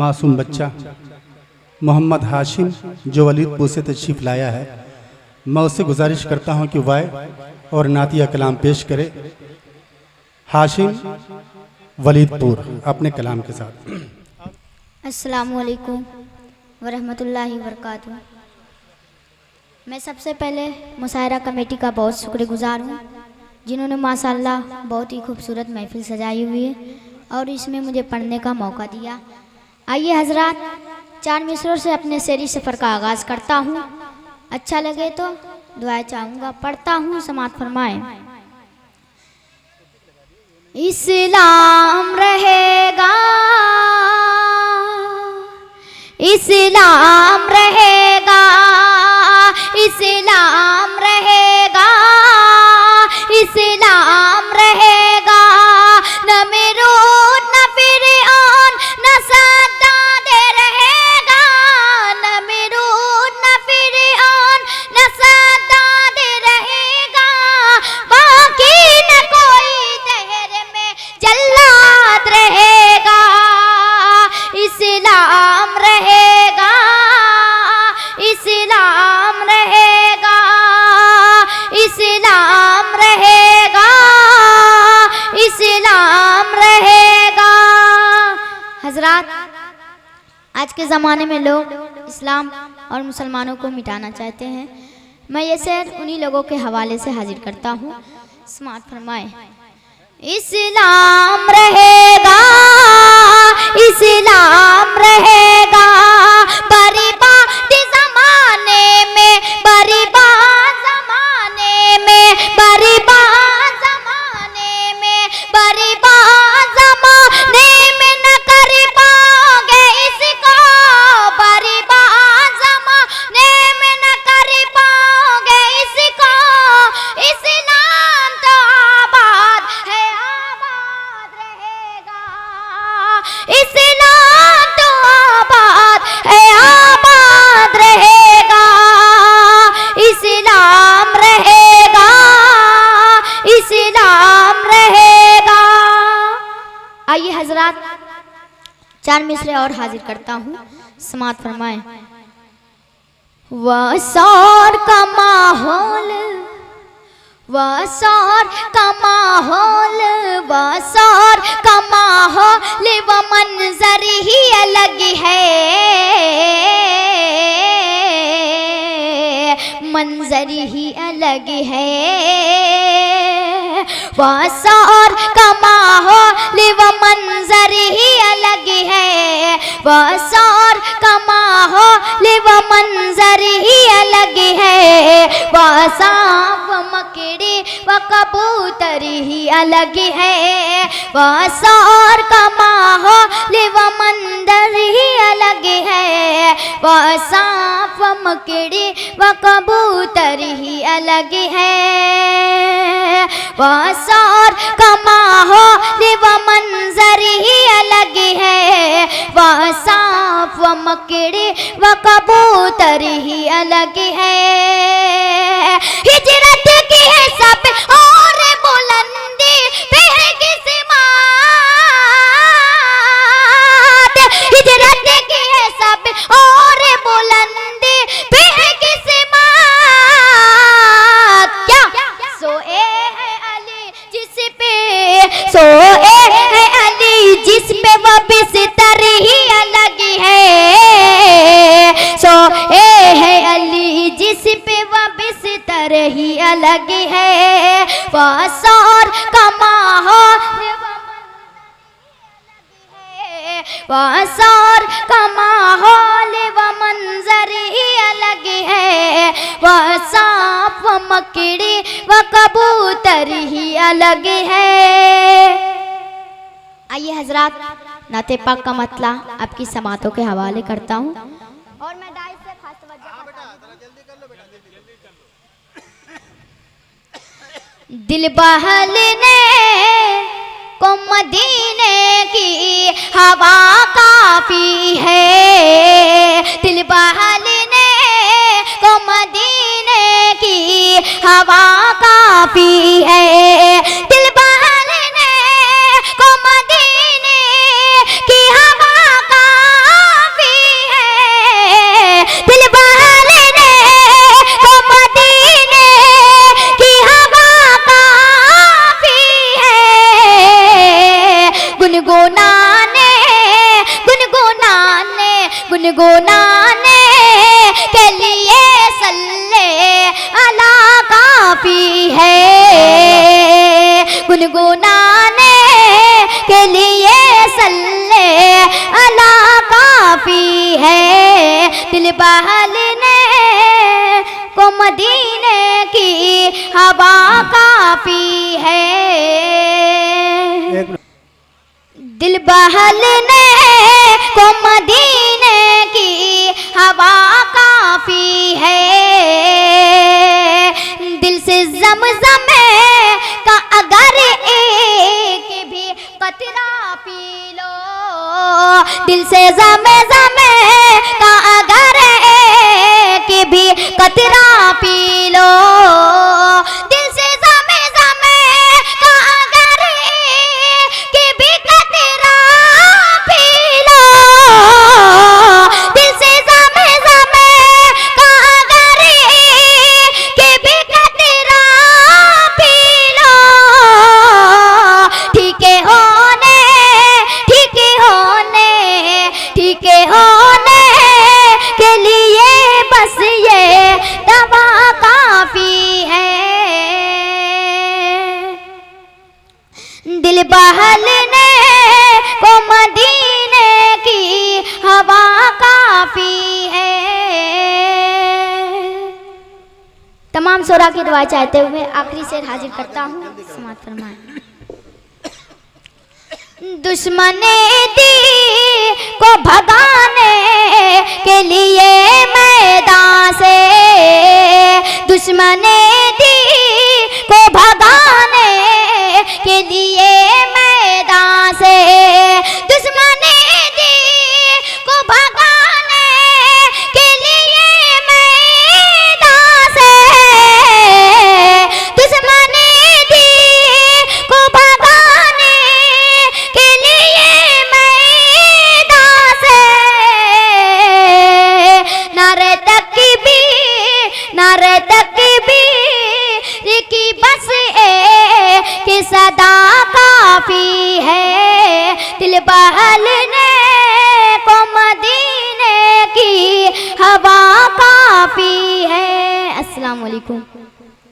मासूम बच्चा मोहम्मद हाशिम जो वलीदपुर से तशरीफ़ लाया है, मैं उससे गुजारिश करता हूं कि वह और नातिया कलाम पेश करे। हाशिम वलीदपुर अपने कलाम के साथ। अस्सलामु अलैकुम वरहमतुल्लाहि वबरकातुहू। मैं सबसे पहले मुशायरा कमेटी का बहुत शुक्रगुजार हूँ, जिन्होंने माशाअल्लाह बहुत ही खूबसूरत महफिल सजाई हुई है और इसमें मुझे पढ़ने का मौका दिया। आइए हजरात, 4 मिसरों से अपने शेरी सफ़र का आगाज़ करता हूँ। अच्छा लगे तो दुआएं चाहूँगा, पढ़ता हूँ, समाअत फरमाएं। इस्लाम रहेगा, इस्लाम रहेगा, इस्लाम रहेगा, इस्लाम रहेगा। न मेरूद न फिरऔन न सद्दाद रहेगा, न मेरूद न फिरऔन न सद्दाद रहेगा। बाकी न कोई दहर में जल्लाद रहेगा। इस्लाम रहेगा, इस्लाम रहेगा, इस्लाम रहेगा, इस्लाम रहेगा। हजरात, आज के ज़माने में लोग इस्लाम और मुसलमानों को मिटाना चाहते हैं। मैं ये शेर उन्हीं लोगों के हवाले से हाजिर करता हूँ, समाअत फरमाएं। इस्लाम रहेगा, इस्लाम रहेगा, बर्बाद ज़माने में, बर्बाद ज़माने में, बर्बाद ज़माने में, बर्बाद ज़माने में न कर पाओगे इसको, बर्बाद ज़माने में न कर पाओगे इसको। इस्लाम तो आबाद है, आबाद रहेगा। इस्लाम तो आबाद है, आबाद रहेगा। इस्लाम रहेगा, इस्लाम रहेगा। आइए हजरात, 4 मिसरे और हाजिर करता हूँ, समाअत फरमाएं। वसार का माहौल, वसार का माहौल, वसार का माहौल व मंजर ही अलग है, मंजर ही अलग है। वसार का माहौल व मंजर ही अलग है, वसार का माहौल व मंजर ही अलग है। वसाफ मकड़ी व कबूतर ही अलग है, वसार का माहौल व मंजर ही अलग है। वसाफ मकड़ी व कबूतर ही अलग है, वसार का माहौल व मंजर ही अलग है। वसाफ व मकड़ी व कबूतर ही अलग है। हिजरत की है सब और बुलंदी पे है किस्मत, हिजरत की है सब और बुलंदी पे है किस्मत। क्या सोए है अली जिस पे, सोए है अली जिस पे वो बिस्तर ही अलग है, सोए है अली जिस पे वो बिस्तर ही अलग है। वसार का माहौल, वसार का माहौल व मंजर ही अलग है। वसाफ व मकड़ी व कबूतर ही अलग है। आइए हजरात, नाते पाक का मतला आपकी समातों के हवाले करता हूँ और मैं दाई से खास तवज्जो दिल बहलने को मदीने की हवा काफी है, दिल बहलने को मदीने की हवा काफी है। दिल बहलने को मदीने की हवा काफी गुनगुनाने गुनगुनाने गुनगुनाने के लिए सल्ले अला काफी है। गुनगुनाने के लिए सल्ले अला काफी है। दिल बहलने को मदीने की हवा काफी है। दिल बहलने को मदीने की हवा काफी है। दिल से ज़मज़म का अगर एक भी कतरा पी लो, दिल से ज़मज़म का अगर एक भी कतरा पी लो, दिल से ज़मज़म का अगर एक भी कतरा पी लो, दिल से ज़मज़म का अगर एक भी कतरा पी लो। ठीक होने ठीक होने ठीक होने के लिए बस ये दवा काफी है। दिल बहलने को मदीने की हवा काफी है। तमाम शोरा की दुआ चाहते हुए आखिरी शेर हाजिर करता हूँ, समाअत फरमाएं। दुश्मने दी को भगाने के लिए मैदान से, दुश्मने दी को भगाने के लिए मैदान से, दुश्मने दी को भगाने के लिए मैदान से, दुश्मने दी को भगाने के लिए मैदान से। नारे तकबीर की बस कि सदा काफी है। दिल बहलने को मदीने की हवा काफी है। अस्सलाम वालेकुम।